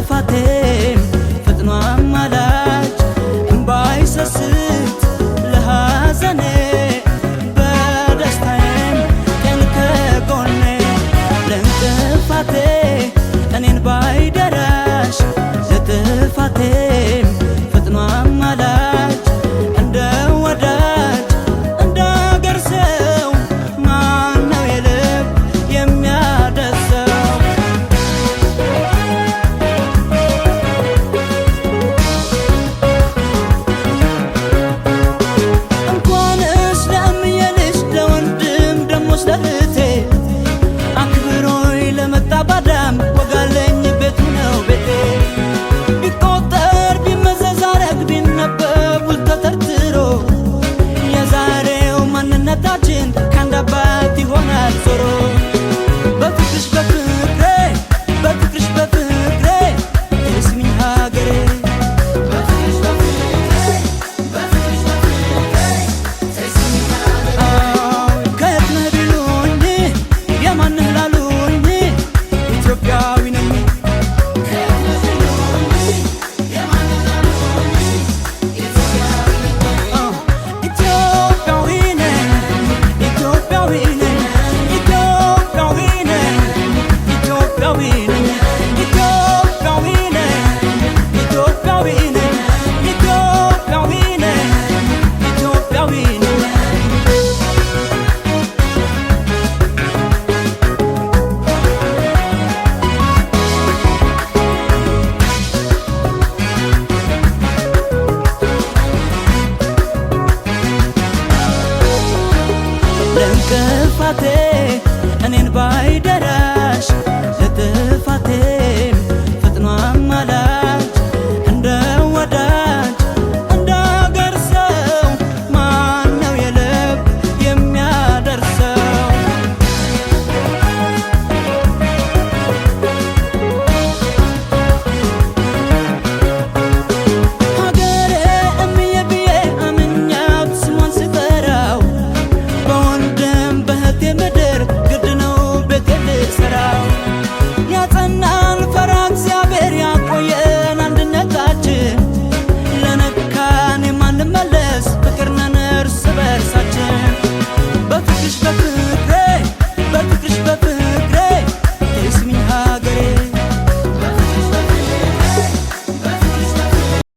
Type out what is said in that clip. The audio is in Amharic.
ለጥፋቴም ፈጥኖ አማላጅ እምባይ ሰስት ለሐዘኔ በደስታዬም ቀን ከጎኔ ለጥፋቴ እኔን ባይደራሽ ለጥፋቴም ፈጥኖ አማላጅ እንደ ወዳጅ እንደ አገር ሰው ማነው የልብ የሚያደርሰው? እንኳንስ ለእምዬ ልጅ ለወንድም ደሞስ ለእህቴ አክብሮኝ ለመጣ ባዳም ወጋለኝ ቤቱ ነው ቤቴ። ቢቆጠር ቢመዘዝ አረግ ቢነበብ ውል ተተርትሮ የዛሬው ማንነታችን ከአንድ አባት ይሆናል ዞሮ። በፍቅርሽ በፍቅሬ በፍቅርሽ በፍቅሬ ስሚኝ ሀገሬ በፍቅርሽ በፍቅሬ በፍቅርሽ በፍቅሬ ስሚኝ ሀገሬ። ከየት ነህ ቢሉኝ የማን ነህ ላሉኝ ኢትዮጵያዊ ነኝ። ለእንቅፋቴ እኔን ባይደራሽ ለጥፋቴም ፈጥኖ አማላጅ እንደ ወዳጅ እንደ አገር ሰው ማነው የልብ የሚያደርሰው? ሀገሬ እምዬ ብዬ አምኛት ስሟን ስጠራው በወንድም በእህቴ ምድር ግድ ነው ቤቴ ልሰራው። ያጸናን ፈሪሃ እግዚአብሔር ያቆየን አንድነታችን ለነካን የማንመለስ ፍቅር ነን እርስ በርሳችን። በፍቅርሽ በፍቅሬ